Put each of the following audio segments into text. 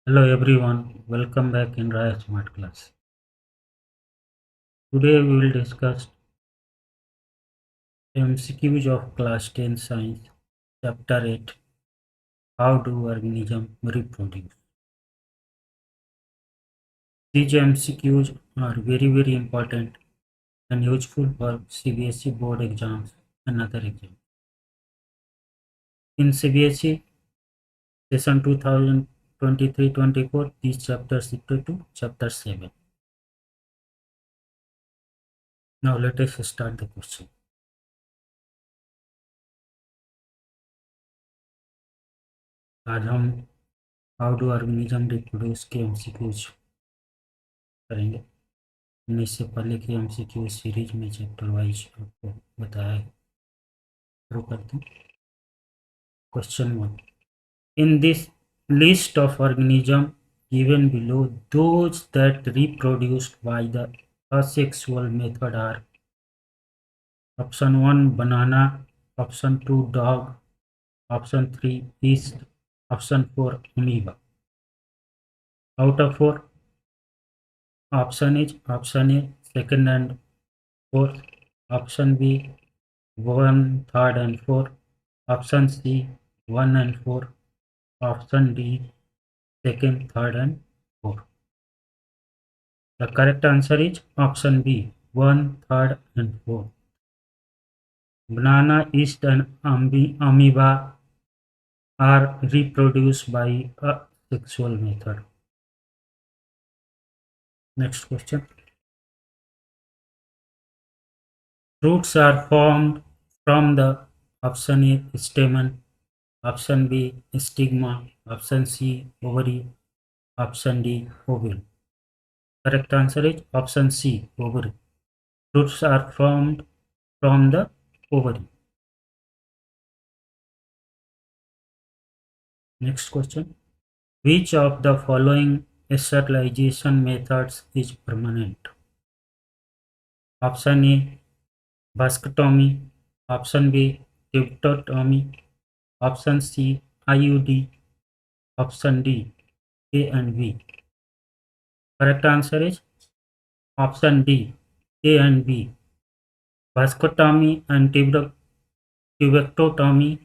Hello everyone, welcome back in Raya Smart Class. Today we will discuss MCQs of Class 10 Science, Chapter 8, How do Organisms Reproduce? These MCQs are very important and useful for CBSE board exams and other exams. In CBSE session 2023-24, these chapters equal to Chapter 7. Now let us start the question. आज हम how do organism reproduce के MCQs करेंगे। हमने इससे पहले की MCQ series में chapter wise आपको बताया है। शुरू करते हैं। Question 1, in this list of organism given below, those that reproduced by the asexual method are option 1 banana, option 2 dog, option 3 yeast, option 4 amoeba. Out of 4 option is option A second and fourth, option B 1, 3rd and 4th, option C 1 and 4, option D 2nd, 3rd and 4th. The correct answer is option B 1, 3rd and 4th. Banana, yeast and amoeba are reproduced by a sexual method. Next question. Fruits are formed from the option A stamen, option B stigma, option C ovary, option D ovule. Correct answer is option C ovary. Fruits are formed from the ovary. Next question. Which of the following sterilization methods is permanent? Option A vasectomy, option B tubeectomy, option C IUD, option D A and B. Correct answer is option D A and B. Vasectomy and tubeectomy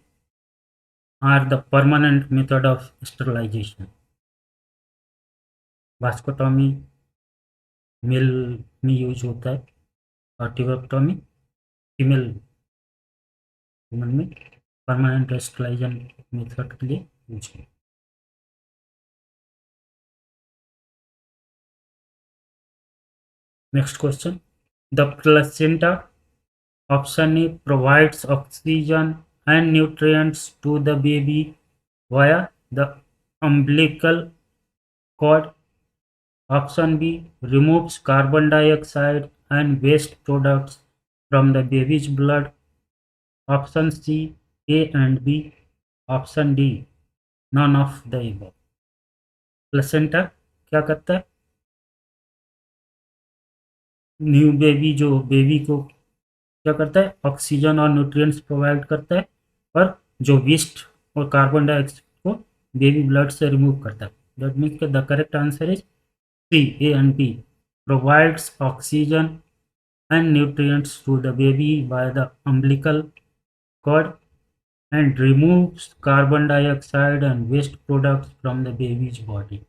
are the permanent method of sterilization. Vasectomy male में use होता है और tubectomy female human में permanent sterilization method के लिए use है। Next question. The placenta option A provides oxygen and nutrients to the baby via the umbilical cord. Option B removes carbon dioxide and waste products from the baby's blood. Option C A and B. Option D none of the above. Placenta क्या करता है? New baby जो baby को क्या करता है? Oxygen और nutrients provide करता है और जो वेस्ट और कार्बन डाइऑक्साइड को बेबी ब्लड से रिमूव करता है. That means the correct answer is C A and B. Provides oxygen and nutrients to the baby by the umbilical cord and removes carbon dioxide and waste products from the baby's body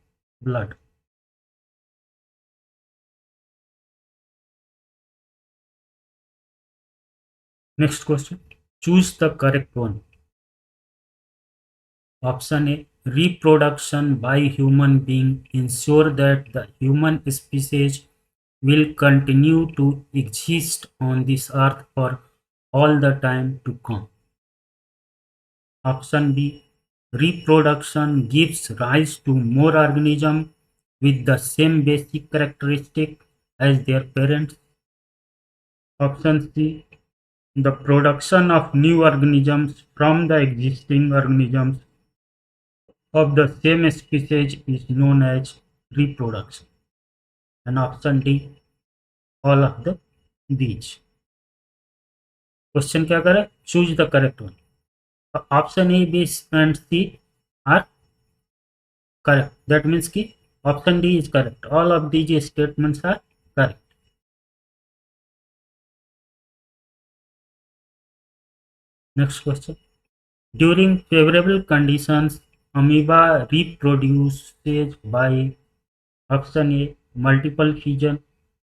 blood. Next question. Choose the correct one. Option A reproduction by human being ensure that the human species will continue to exist on this earth for all the time to come. Option B reproduction gives rise to more organisms with the same basic characteristic as their parents. Option C the production of new organisms from the existing organisms of the same species is known as reproduction. And option D all of the these. Question क्या करें? Choose the correct one. Option A B and C are correct. That means ki option D is correct. All of these statements are correct. Next question. During favorable conditions, amoeba reproduces by option A multiple fission,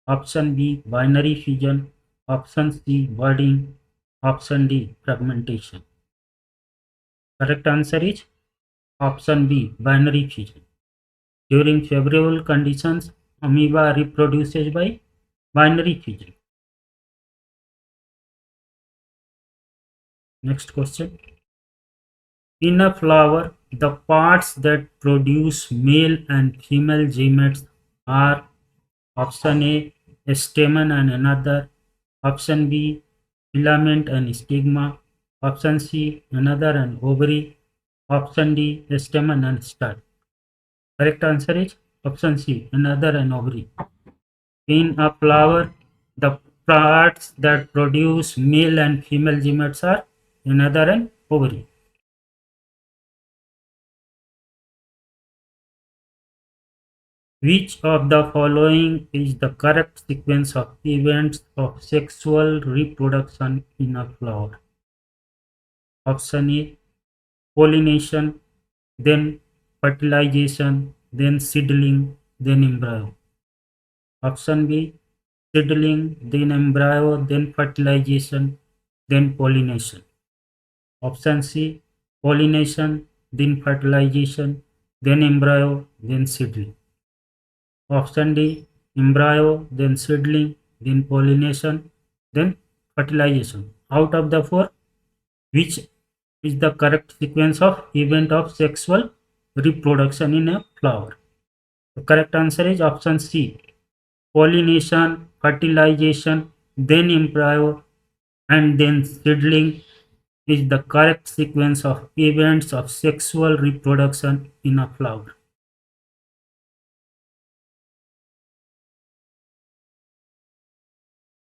option B binary fission, option C budding, option D fragmentation. Correct answer is option B binary fission. During favorable conditions, amoeba reproduces by binary fission. Next question. In a flower, the parts that produce male and female gametes are option A stamen and another, option B filament and stigma, option C another and ovary, option D stamen and stud. Correct answer is option C another and ovary. In a flower, the parts that produce male and female gametes are another and ovary. Which of the following is the correct sequence of events of sexual reproduction in a flower? Option A pollination, then fertilization, then seedling, then embryo. Option B seedling, then embryo, then fertilization, then pollination. Option C pollination, then fertilization, then embryo, then seedling. Option D embryo, then seedling, then pollination, then fertilization. Out of the four, which is the correct sequence of event of sexual reproduction in a flower? The correct answer is option C pollination, fertilization, then embryo, and then seedling is the correct sequence of events of sexual reproduction in a flower.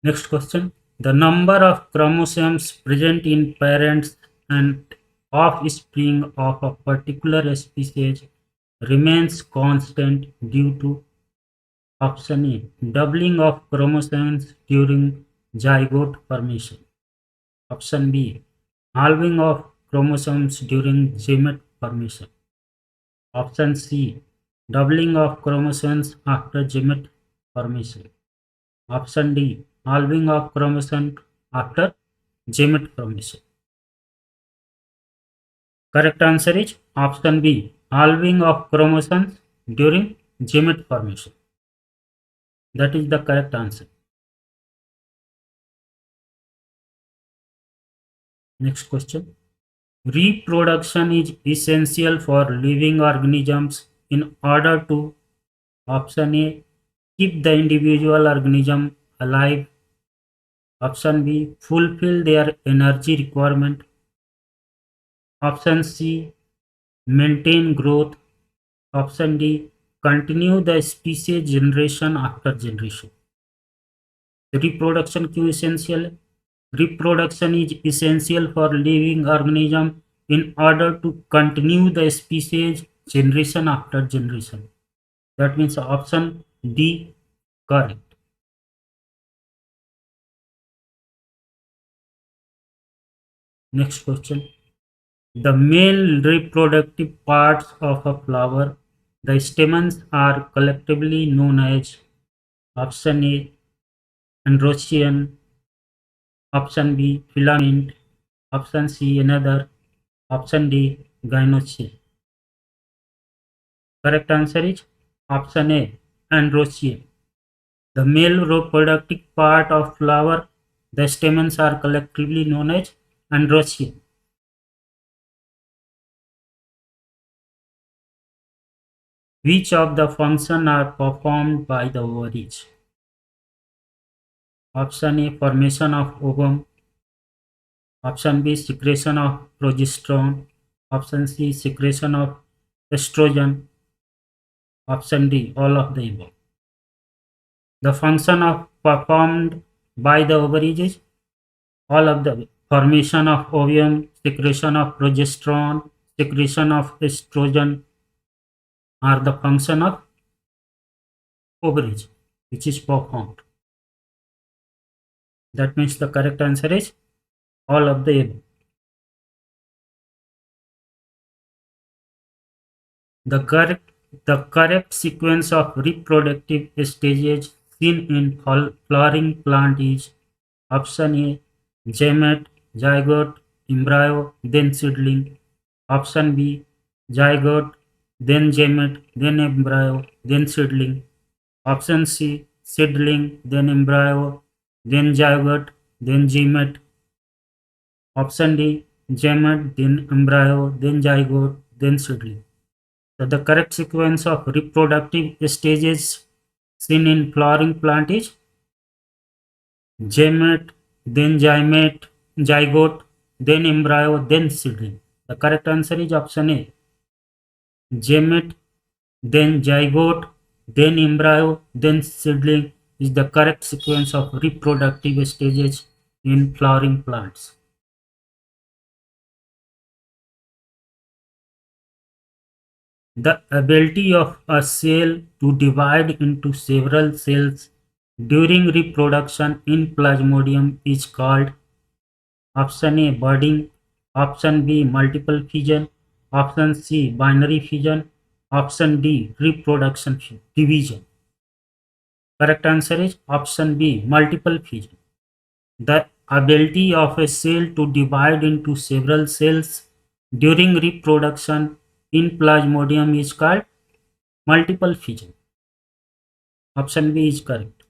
Next question. The number of chromosomes present in parents and offspring of a particular species remains constant due to option A doubling of chromosomes during zygote formation. Option B halving of chromosomes during gamete formation. Option C doubling of chromosomes after gamete formation. Option D halving of chromosomes after gamete formation. Correct answer is option B halving of chromosomes during gamete formation. That is the correct answer. Next question. Reproduction is essential for living organisms in order to option A keep the individual organism alive, option B fulfill their energy requirement, option C maintain growth, option D continue the species generation after generation. Reproduction क्यों essential है? Reproduction is essential for living organism in order to continue the species generation after generation. That means option D correct. Next question. The male reproductive parts of a flower, the stamens, are collectively known as option A androecium, option B filament, option C another, option D gynoecium. Correct answer is option A androecium. The male reproductive part of flower, the stamens, are collectively known as androecium. Which of the functions are performed by the ovaries? Option A formation of ovum, option B secretion of progesterone, option C secretion of estrogen, option D all of the above. The function of performed by the ovaries is all of the formation of ovum, secretion of progesterone, secretion of estrogen, are the function of ovaries, which is performed. That means the correct answer is all of the above. The correct, the correct sequence of reproductive stages seen in flowering plant is option A, gamete, zygote, embryo, then seedling. Option B, zygote, then gamete, then embryo, then seedling. Option C, seedling, then embryo, then zygote, then gamete. Option D, gamete, then embryo, then zygote, then seedling. So the correct sequence of reproductive stages seen in flowering plant is gamete, then zygote, then embryo, then seedling. The correct answer is option A. Gamete, then zygote, then embryo, then seedling is the correct sequence of reproductive stages in flowering plants. The ability of a cell to divide into several cells during reproduction in Plasmodium is called option A budding, option B multiple fission, option C binary fission, option D reproduction division. Correct answer is option B multiple fission. The ability of a cell to divide into several cells during reproduction in Plasmodium is called multiple fission. Option B is correct.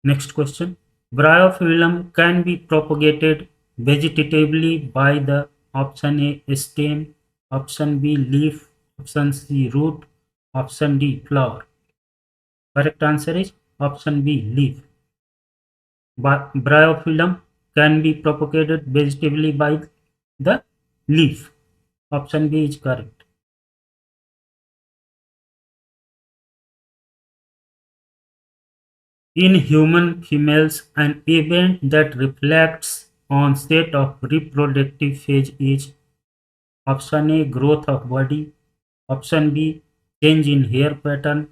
Next question. Bryophyllum can be propagated vegetatively by the option A stem, option B leaf, option C root, option D flower. Correct answer is option B leaf. Bryophyllum can be propagated vegetatively by the leaf. Option B is correct. In human females, an event that reflects onset of reproductive phase is option A growth of body, option B change in hair pattern,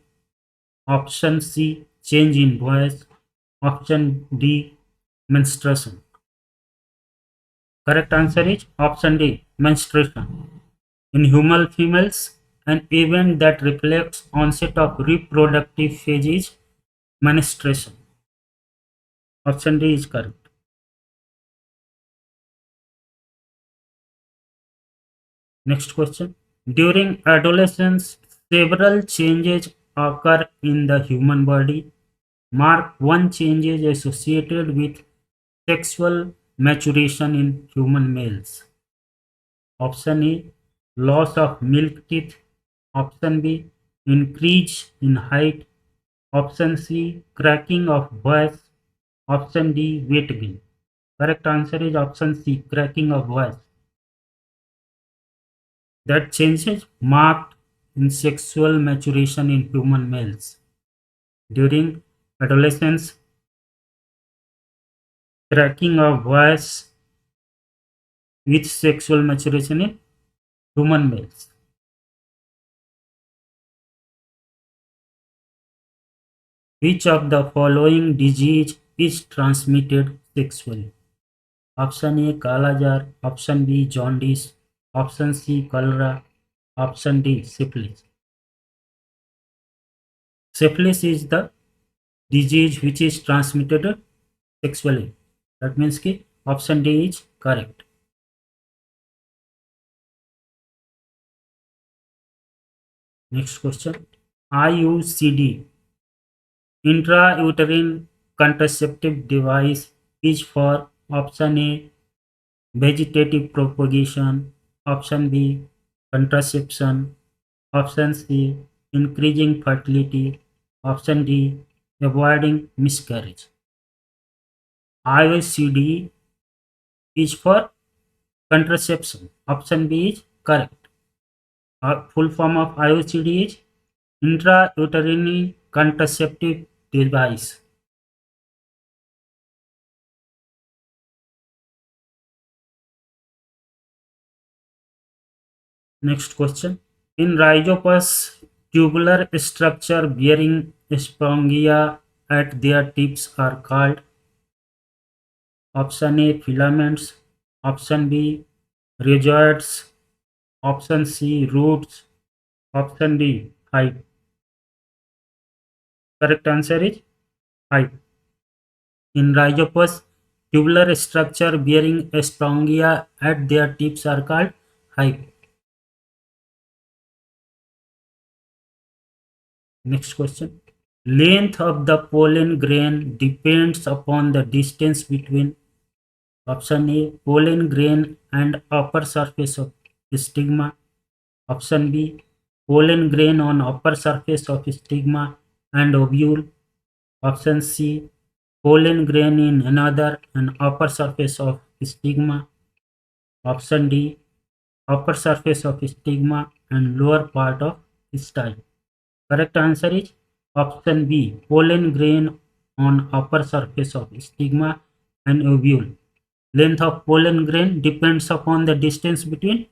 option C change in voice, option D menstruation. Correct answer is option D menstruation. In human females, an event that reflects onset of reproductive phase is menstruation. Option D is correct. Next question. During adolescence, several changes occur in the human body. Mark one change is associated with sexual maturation in human males. Option A loss of milk teeth. Option B increase in height. Option C cracking of voice. Option D weight gain. Correct answer is option C cracking of voice. That change is marked in sexual maturation in human males. During adolescence, cracking of voice with sexual maturation in human males. Which of the following disease is transmitted sexually? Option A Kala Jar, option B jaundice, option C cholera, option D syphilis. Syphilis is the disease which is transmitted sexually. That means कि option D is correct. Next question. IUCD, intrauterine contraceptive device, is for option A vegetative propagation, option B contraception, option C increasing fertility, option D avoiding miscarriage. IUCD is for contraception. Option B is correct. Full form of IUCD is intrauterine contraceptive device. Next question. In Rhizopus, tubular structure bearing spongia at their tips are called option A filaments, option B rhizoids, option C roots, option D hype. Correct answer is hype. In Rhizopus, tubular structure bearing spongia at their tips are called hype. Next question. Length of the pollen grain depends upon the distance between option A pollen grain and upper surface of stigma, option B pollen grain on upper surface of stigma and ovule, option C pollen grain in another and upper surface of stigma, option D upper surface of stigma and lower part of style. Correct answer is option B pollen grain on upper surface of stigma and ovule. Length of pollen grain depends upon the distance between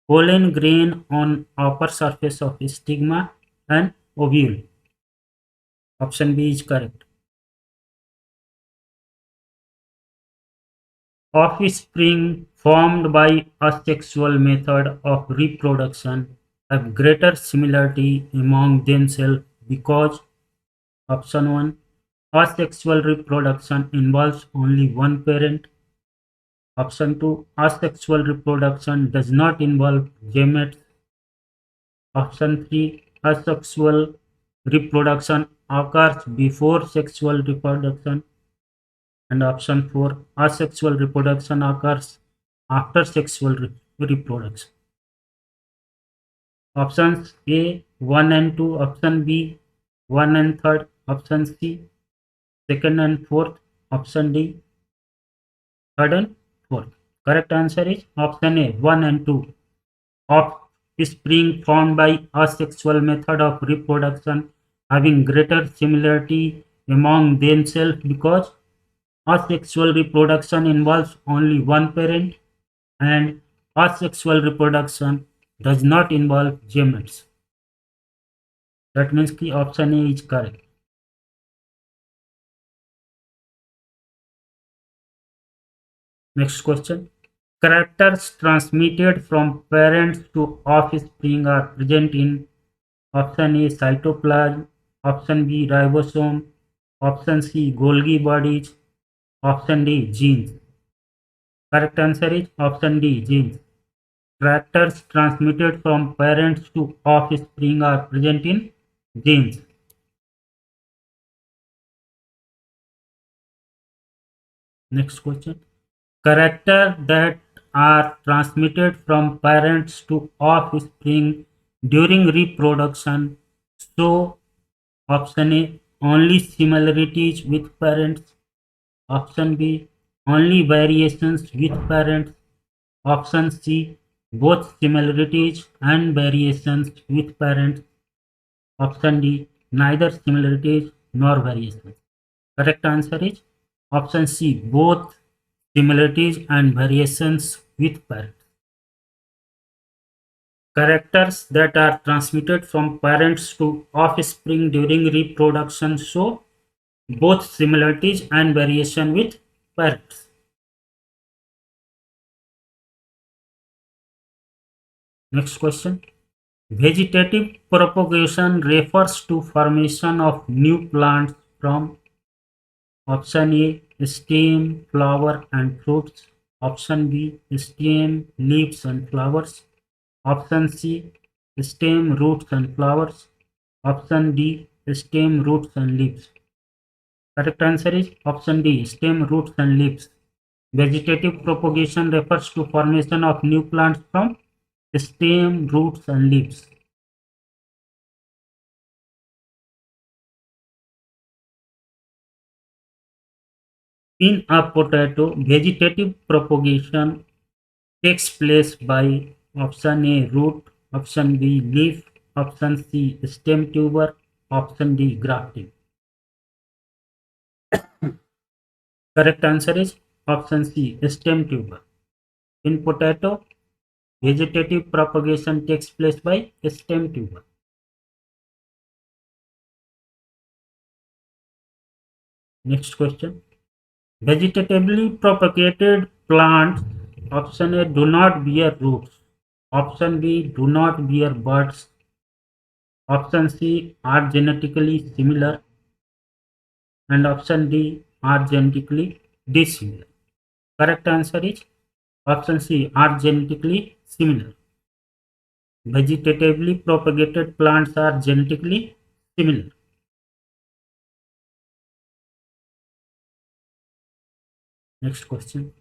pollen grain on upper surface of stigma and ovule. Option B is correct. Offspring formed by asexual method of reproduction have greater similarity among themselves because option 1 asexual reproduction involves only one parent. Option 2 asexual reproduction does not involve gametes. Option 3 asexual reproduction occurs before sexual reproduction. And option 4 asexual reproduction occurs after sexual reproduction. Options A 1 and 2, option B 1 and 3rd, option C 2nd and 4th, option D 3rd and 4th. Correct answer is option A 1 and 2. Offspring formed by asexual method of reproduction having greater similarity among themselves because asexual reproduction involves only one parent and asexual reproduction does not involve gametes. That means the option A is correct. Next question. Characters transmitted from parents to offspring are present in option A cytoplasm, option B ribosome, option C Golgi bodies, option D genes. Correct answer is option D genes. Characters transmitted from parents to offspring are present in genes. Next question. Characters that are transmitted from parents to offspring during reproduction show option A only similarities with parents, option B only variations with parents, option C both similarities and variations with parents, option D neither similarities nor variations. Correct answer is option C both similarities and variations with parents. Characters that are transmitted from parents to offspring during reproduction show both similarities and variation with parents. Next question. Vegetative propagation refers to formation of new plants from option A stem, flower and fruits, option B stem, leaves and flowers, option C stem, roots and flowers, option D stem, roots and leaves. Correct answer is option D stem, roots and leaves. Vegetative propagation refers to formation of new plants from stem, roots and leaves. In a potato, vegetative propagation takes place by option A root, option B leaf, option C stem tuber, option D grafting. Correct answer is option C stem tuber. In potato, Vegetative propagation takes place by stem tuber. Next question. Vegetatively propagated plants, option A, do not bear roots. Option B, do not bear buds. Option C, are genetically similar. And option D, are genetically dissimilar. Correct answer is option C, are genetically similar. Vegetatively propagated plants are genetically similar. Next question.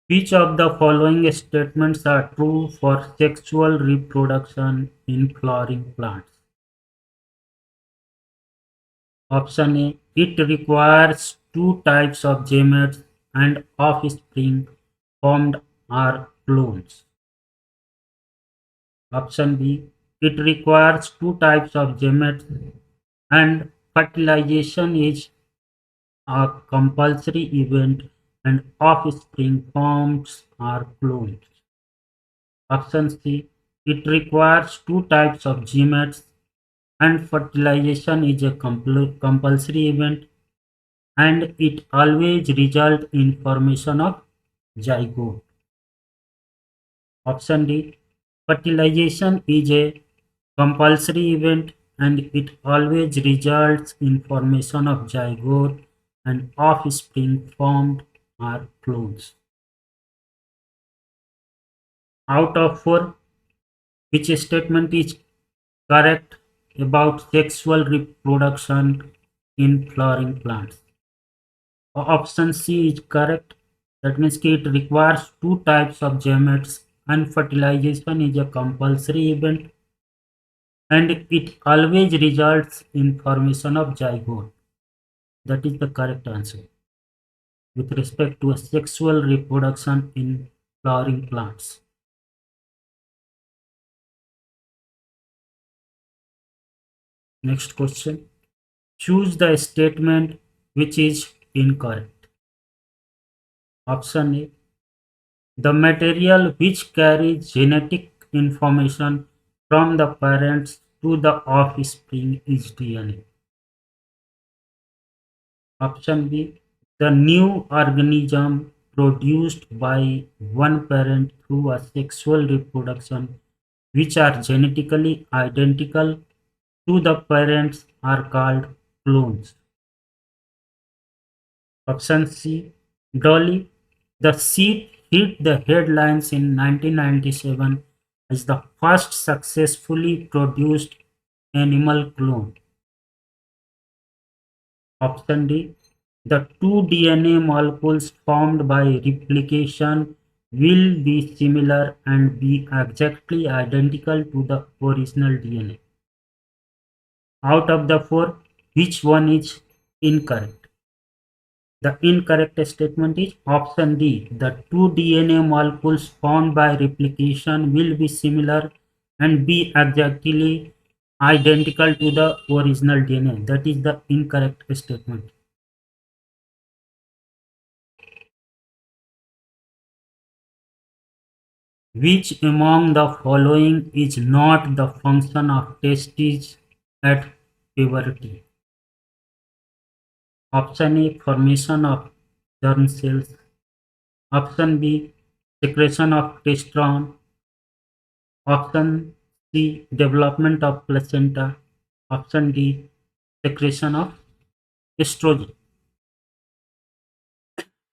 Which of the following statements are true for sexual reproduction in flowering plants? Option A. It requires two types of gametes and offspring formed are clones. Option B. It requires two types of gametes and fertilization is a compulsory event and offspring forms are clones. Option C. It requires two types of gametes and fertilization is a compulsory event and it always results in formation of zygote. Option D. Fertilization is a compulsory event and it always results in formation of zygote and offspring formed are clones. Out of 4, which statement is correct about sexual reproduction in flowering plants? Option C is correct. That means it requires two types of gametes and fertilization is a compulsory event and it always results in formation of zygote. That is the correct answer with respect to a sexual reproduction in flowering plants. Next question. Choose the statement which is incorrect. Option A. The material which carries genetic information from the parents to the offspring is DNA. Option B. The new organism produced by one parent through a sexual reproduction which are genetically identical to the parents are called clones. Option C. Dolly. The seed hit the headlines in 1997 as the first successfully produced animal clone. Option D. The two DNA molecules formed by replication will be similar and be exactly identical to the original DNA. Out of the 4, which one is incorrect? The incorrect statement is option D. The two DNA molecules formed by replication will be similar and be exactly identical to the original DNA. That is the incorrect statement. Which among the following is not the function of testes at puberty? Option A. Formation of germ cells. Option B. Secretion of testosterone. Option C. Development of placenta. Option D. Secretion of estrogen.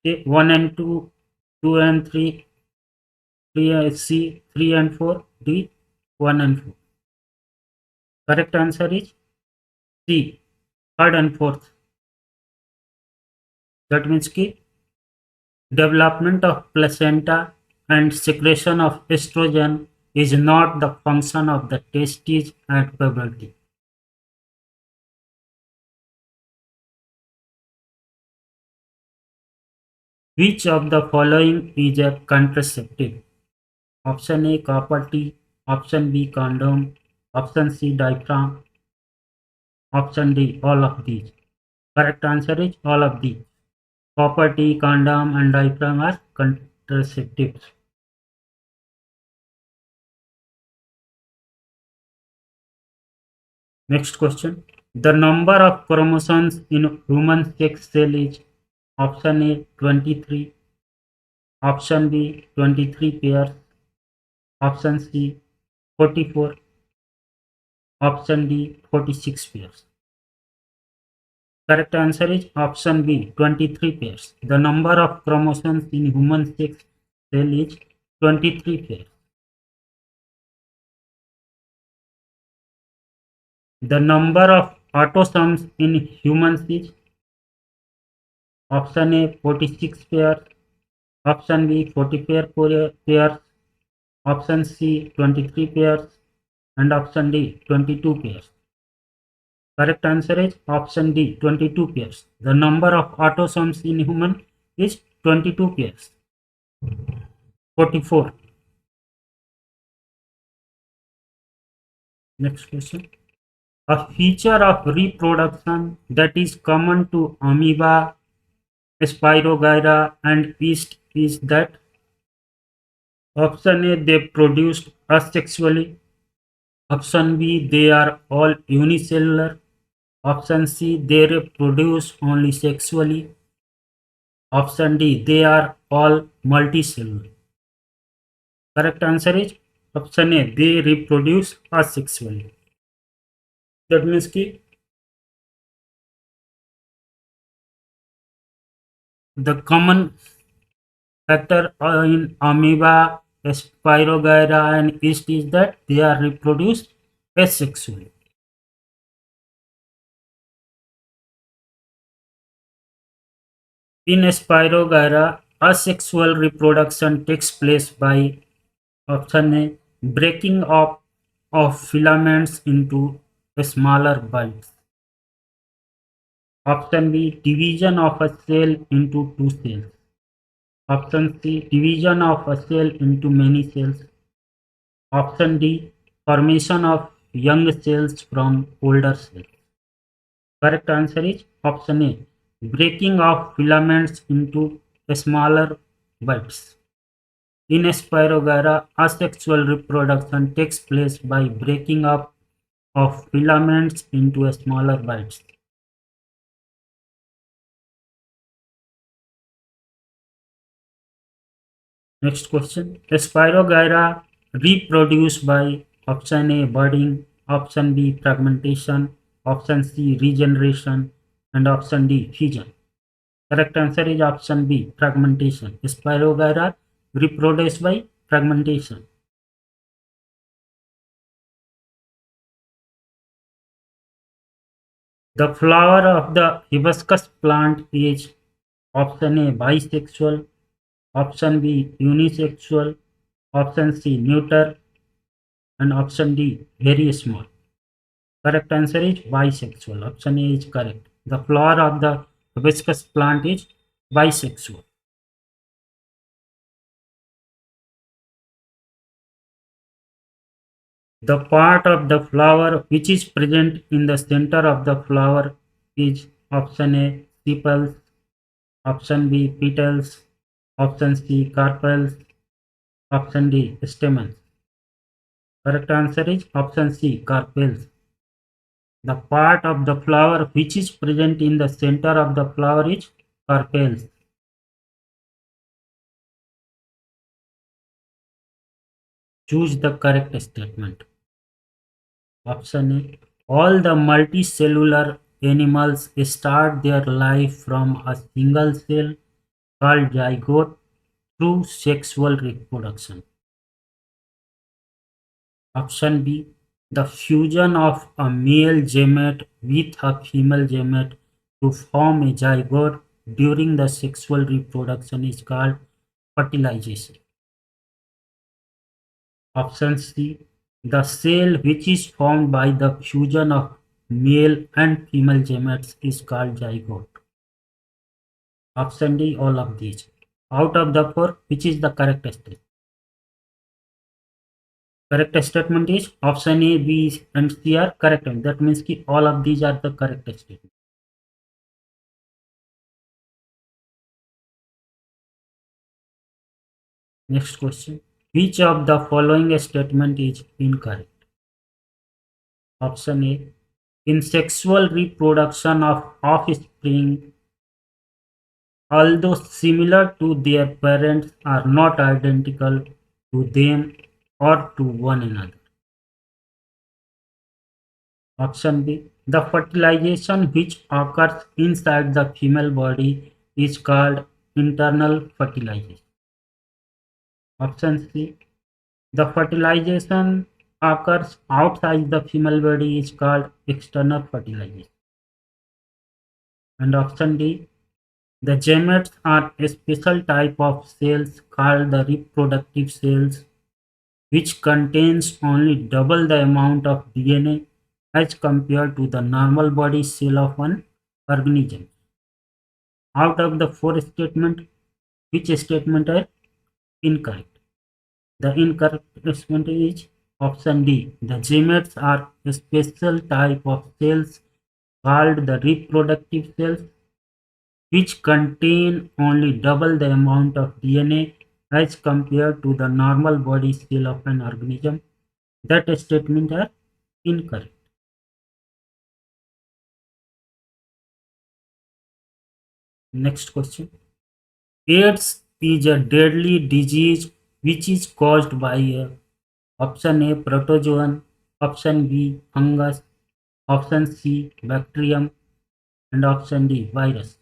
Okay, 1 and 2, 2 and 3, 3 3 and 4, D 1 and 4. Correct answer is C, third and fourth. That means ki development of placenta and secretion of estrogen is not the function of the testes at puberty. Which of the following is a contraceptive? Option A, copper T. Option B, condom. Option C, diaphragm. Option D, all of these. Correct answer is all of these. Copper T, condom and diaphragm are contraceptives. Next question. The number of chromosomes in human sex cell is option A 23, option B 23 pairs, option C 44, option D 46 pairs. Correct answer is option B 23 pairs. The number of chromosomes in human sex cell is 23 pairs. The number of autosomes in humans is option A 46 pairs, option B 40 pairs, option C 23 pairs, and option D 22 pairs. Correct answer is option D 22 pairs. The number of autosomes in human is 22 pairs. 44. Next question. A feature of reproduction that is common to amoeba, Spirogyra, and yeast is that option A they produced asexually, option B they are all unicellular, option C they reproduce only sexually, option D they are all multicellular. Correct answer is option A they reproduce asexually. That means कि the common factor in amoeba, Spirogyra, and yeast is that they are reproduced asexually. In Spirogyra, asexual reproduction takes place by option A breaking up of filaments into smaller bulbs. Option B division of a cell into two cells. Option C division of a cell into many cells. Option D formation of young cells from older cells. Correct answer is option A breaking of filaments into smaller bulbs. In Spirogyra, asexual reproduction takes place by breaking up of filaments into smaller bulbs. Next question. Spirogyra reproduce by option A budding, option B fragmentation, option C regeneration, and option D fusion. Correct answer is option B fragmentation. Spirogyra reproduce by fragmentation. The flower of the hibiscus plant is option A bisexual, option B unisexual, option C neuter, and option D very small. Correct answer is bisexual. Option A is correct. The flower of the hibiscus plant is bisexual. The part of the flower which is present in the center of the flower is option A sepals, option B petals, option C carpels, option D stamens. Correct answer is option C carpels. The part of the flower which is present in the center of the flower is carpels. Choose the correct statement. Option A. All the multicellular animals start their life from a single cell called zygote through sexual reproduction. Option B. The fusion of a male gamete with a female gamete to form a zygote during the sexual reproduction is called fertilization. Option C. The cell which is formed by the fusion of male and female gametes is called zygote. Option D. All of these. Out of the four, which is the correct statement? Correct statement is option A, B, and C are correct. That means कि all of these are the correct statement. Next question. Which of the following statement is incorrect? Option A. In sexual reproduction of offspring, although similar to their parents, are not identical to them or to one another. Option B. The fertilization which occurs inside the female body is called internal fertilization. Option C. The fertilization occurs outside the female body is called external fertilization. And option D. The gametes are a special type of cells called the reproductive cells which contains only double the amount of DNA as compared to the normal body cell of an organism. Out of the four statements, which statement are incorrect? The incorrect statement is option D. The gametes are a special type of cells called the reproductive cells which contain only double the amount of DNA as compared to the normal body cell of an organism. That statement are incorrect. Next question. AIDS is a deadly disease which is caused by a option A protozoan, option B fungus, option C bacterium, and option D virus.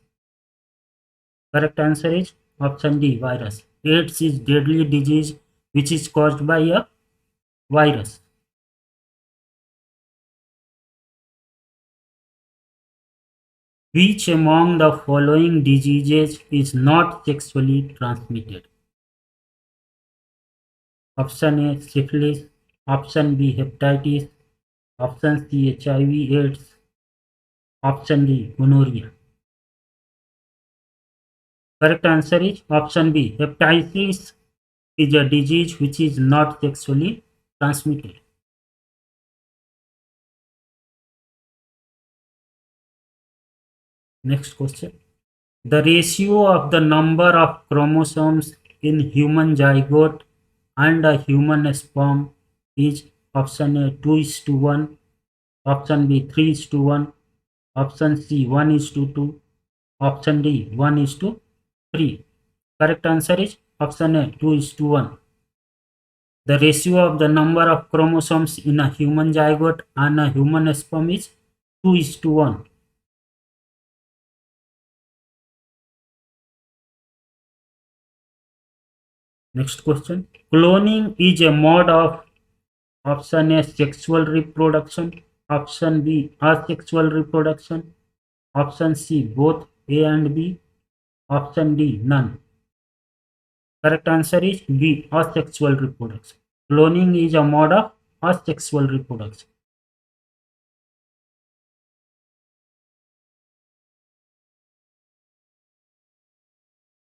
Correct answer is option D virus. AIDS is deadly disease which is caused by a virus. Which among the following diseases is not sexually transmitted? Option A syphilis, option B hepatitis, option C HIV/AIDS, option D gonorrhea. Correct answer is option B. Hepatitis is a disease which is not sexually transmitted. Next question. The ratio of the number of chromosomes in human zygote and a human sperm is option A 2 is to 1, option B 3 is to 1, option C 1 is to 2, option D 1 is to 3. Correct answer is option A 2 is to 1. The ratio of the number of chromosomes in a human zygote and a human sperm is 2 is to 1. Next question. Cloning is a mode of option A sexual reproduction, option B asexual reproduction, option C both A and B, option D none. Correct answer is B asexual reproduction. Cloning is a mode of asexual reproduction.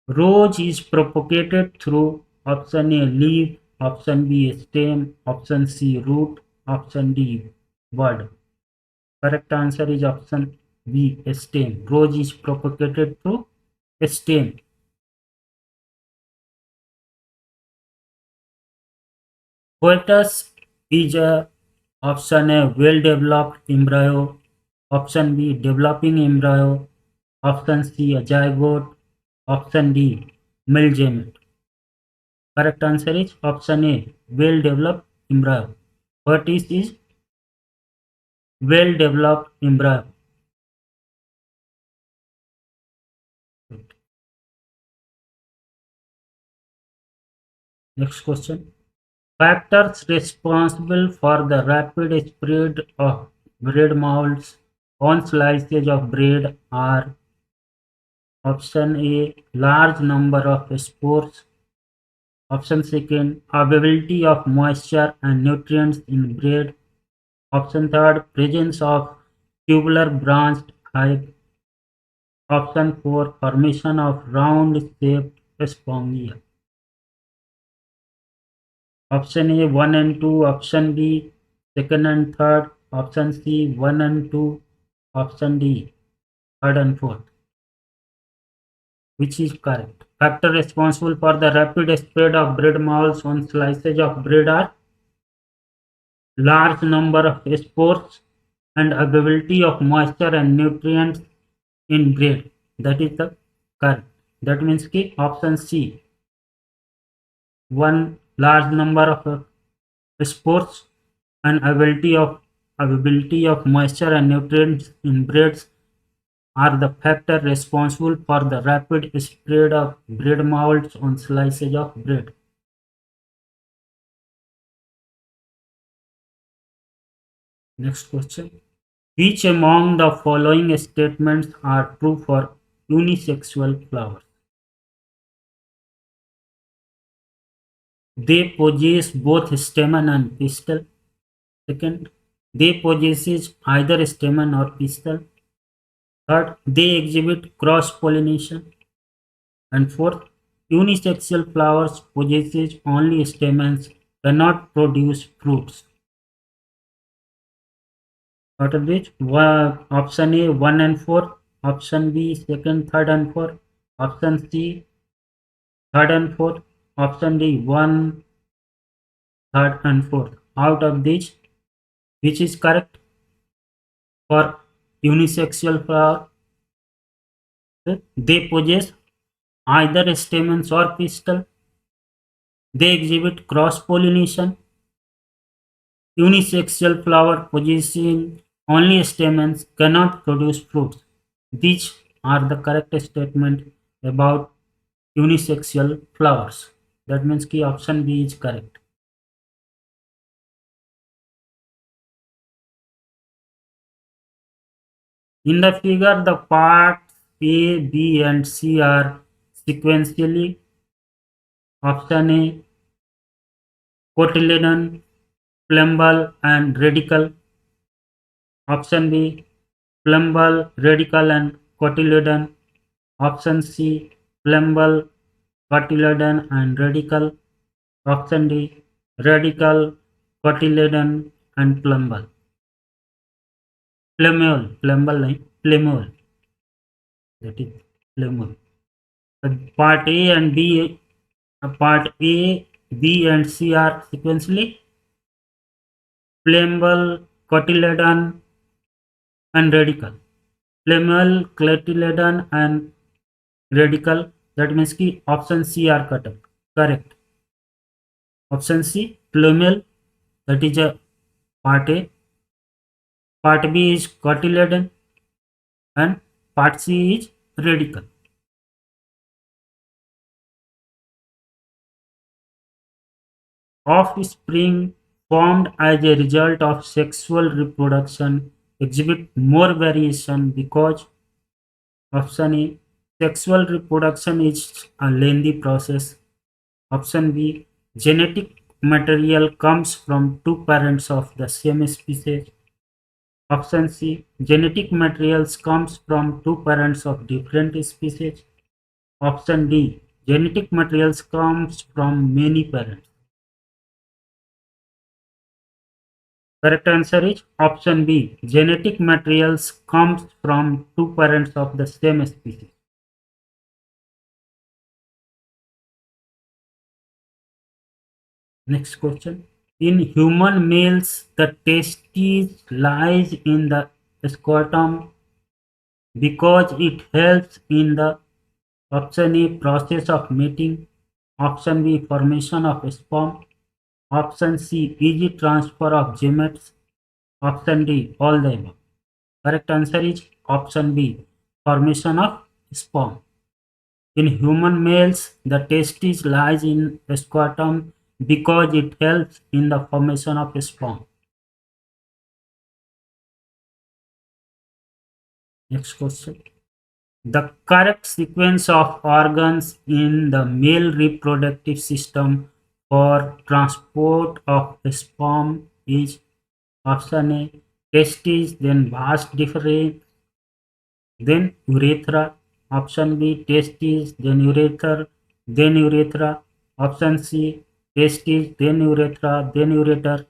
Rose is propagated through option A leaf, option B stem, option C root, option D bud. Correct answer is option B stem. Rose is propagated through stem. Fetus is a option A well-developed embryo, option B developing embryo, option C a zygote, option D male gamete. Correct answer is option A well-developed embryo. Fetus is well-developed embryo. Next question. Factors responsible for the rapid spread of bread molds on slices of bread are option A large number of spores, option second availability of moisture and nutrients in bread, option third presence of tubular branched hive, option four formation of round shaped spongia. Option A 1 and 2, option B second and third, option C 1 and 2, option D third and fourth. Which is correct? Factor responsible for the rapid spread of bread molds on slices of bread are large number of spores and availability of moisture and nutrients in bread. That is the correct. That means कि option C, one large number of spores and availability of moisture and nutrients in breads are the factor responsible for the rapid spread of bread molds on slices of bread. Next question. Which among the following statements are true for unisexual flowers? They possess both stamen and pistil. Second, they possess either stamen or pistil. Third, they exhibit cross-pollination. And fourth, unisexual flowers possess only stamens, cannot produce fruits. Out of which, option A 1 and 4, option B second, third and fourth, option C third and fourth, option D 1, third and fourth. Out of these, which is correct for unisexual flower? They possess either stamens or pistil. They exhibit cross-pollination. Unisexual flower possessing only stamens cannot produce fruits. These are the correct statement about unisexual flowers. That means key option B is correct. In the figure, the parts A, B, and C are sequentially. Option A, cotyledon, plumbal, and radicle. Option B, plumbal, radicle, and cotyledon. Option C, plumbal, cotyledon, and radicle. Option D, radicle, cotyledon, and plumbal. Plumbal नहीं, plumule. That is plumule. Part A and B, part A, B, and C are sequentially. Plumbal, cotyledon, and radicle. Plumal, cotyledon, and radicle. That means कि option C are correct. Option C, plumal, that is a part A. Part B is cotyledon, and part C is radicle. Offspring formed as a result of sexual reproduction exhibit more variation because option A, sexual reproduction is a lengthy process. Option B, genetic material comes from two parents of the same species. Option C, genetic materials comes from two parents of different species. Option D, genetic materials comes from many parents. Correct answer is option B. Genetic materials comes from two parents of the same species. Next question. In human males, the testes lies in the scrotum because it helps in the option A process of mating, option B formation of sperm, option C easy transfer of gametes, option D all the above. Correct answer is option B, formation of sperm. In human males, the testis lies in scrotum because it helps in the formation of sperm. Next question. The correct sequence of organs in the male reproductive system for transport of sperm is option A, testes, then vas deferens, then urethra. Option B, testes, then urethra. Option C, testes, then urethra, then ureter.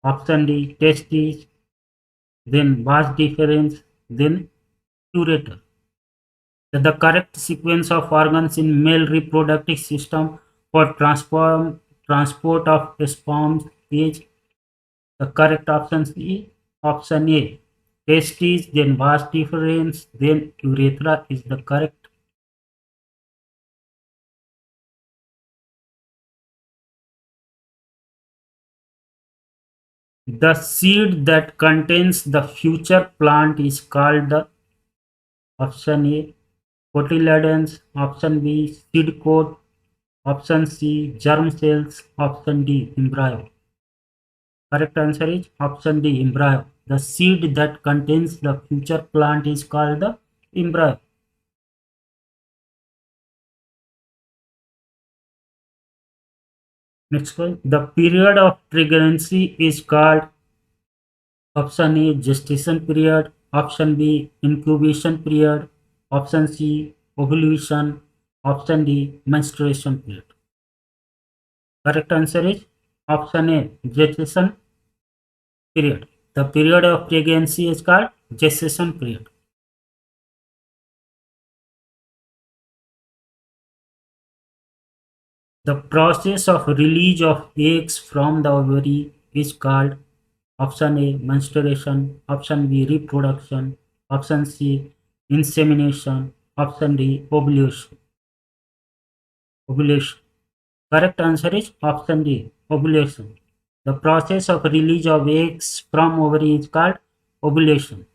Option D, testes, then vas deferens, then ureter. The correct sequence of organs in male reproductive system for transport of sperms is the correct option is option A, testes, then vas deferens, then urethra is the correct. The seed that contains the future plant is called the option A cotyledons, option B seed coat, option C germ cells, option D embryo. Correct answer is option D embryo. The seed that contains the future plant is called the embryo. Next one, the period of pregnancy is called option A gestation period, option B incubation period, option C ovulation, option D menstruation period. Correct answer is option A gestation period. The period of pregnancy is called gestation period. The process of release of eggs from the ovary is called option A menstruation, option B reproduction, option C insemination, option D ovulation. Ovulation. Correct answer is option D ovulation. The process of release of eggs from ovary is called ovulation.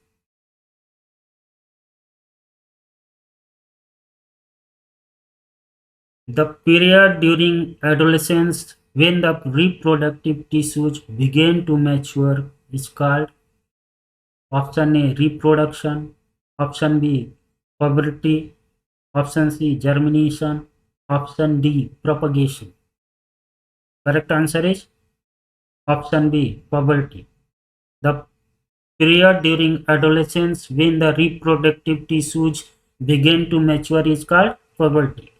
The period during adolescence when the reproductive tissues begin to mature is called option A reproduction, option B puberty, option C germination, option D propagation. Correct answer is option B puberty. The period during adolescence when the reproductive tissues begin to mature is called puberty.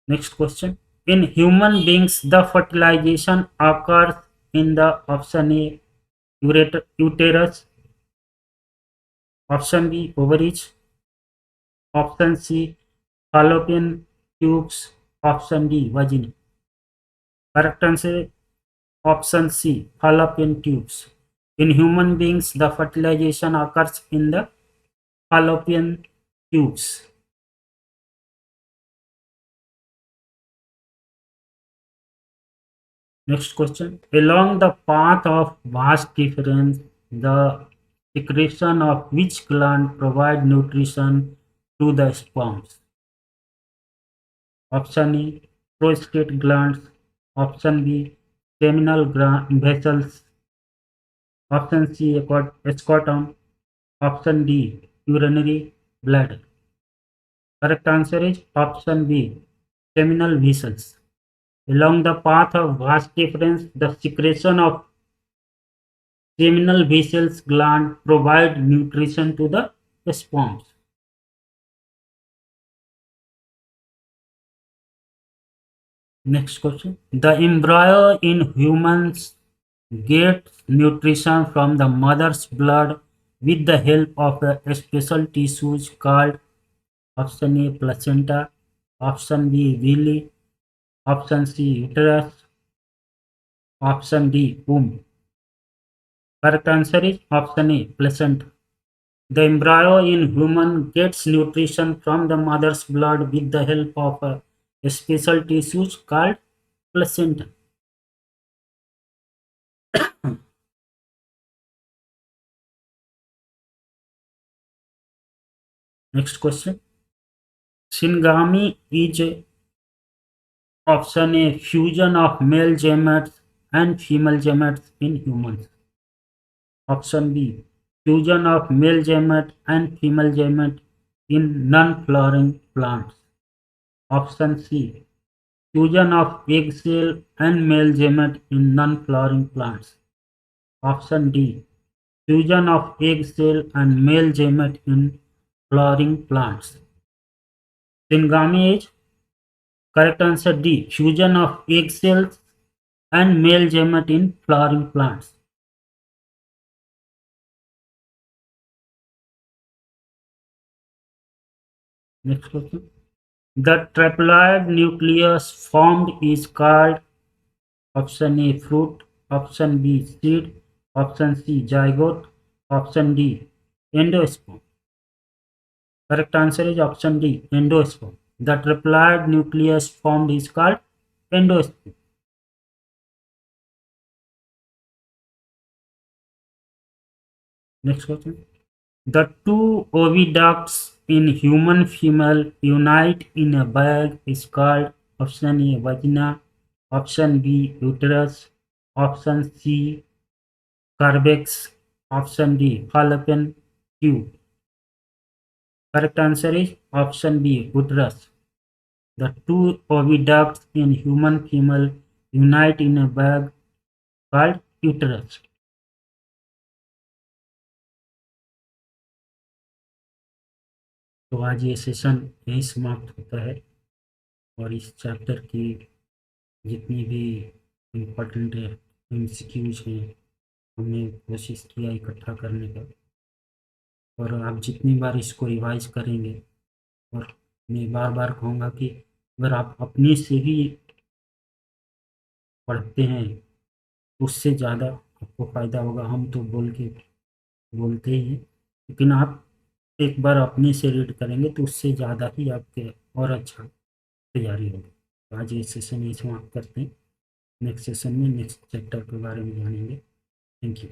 Next question. In human beings, the fertilization occurs in the option A uterus, option B ovaries, option C fallopian tubes, option D vagina. Correct answer option C fallopian tubes. In human beings, the fertilization occurs in the fallopian tubes. Next question. Along the path of vas deferens, the secretion of which gland provide nutrition to the sperms? Option E, prostate glands. Option B, seminal vessels. Option C, scrotum. Option D, urinary bladder. Correct answer is option B, seminal vessels. Along the path of vas deferens, the secretion of seminal vessels gland provide nutrition to the sperms. Next question. The embryo in humans gets nutrition from the mother's blood with the help of a special tissues called option A placenta, option B villi, option C uterus, option D womb. Correct answer is option A placenta. The embryo in human gets nutrition from the mother's blood with the help of a special tissues called placenta. Next question. Syngamy is option A fusion of male gametes and female gametes in humans. Option B fusion of male gamete and female gamete in non-flowering plants. Option C fusion of egg cell and male gamete in non-flowering plants. Option D fusion of egg cell and male gamete in flowering plants. Syngamy is correct answer D fusion of egg cells and male gamete in flowering plants. Next question. The triploid nucleus formed is called option A fruit, option B seed, option C zygote, option D endosperm. Correct answer is option D endosperm. The triploid nucleus formed is called endosperm. Next question. The two oviducts in human female unite in a bag is called option A vagina, option B uterus, option C cervix, option D fallopian tube. Correct answer is option B uterus. The two oviducts in human female unite in a bag called uterus. तो आज ये session यहीं समाप्त होता है और इस chapter की जितनी भी इम्पोर्टेंट एमसीक्यूज हैं हमने कोशिश किया इकट्ठा करने का और आप जितनी बार इसको रिवाइज करेंगे और मैं बार बार कहूँगा कि अगर आप अपने से भी पढ़ते हैं तो उससे ज़्यादा आपको फ़ायदा होगा। हम तो बोलते ही हैं लेकिन आप एक बार अपने से रीड करेंगे तो उससे ज़्यादा ही आपके और अच्छा तैयारी होगी। तो आज ये सेशन यही समाप्त करते हैं। नेक्स्ट सेशन में नेक्स्ट चैप्टर के बारे में जानेंगे। Thank you.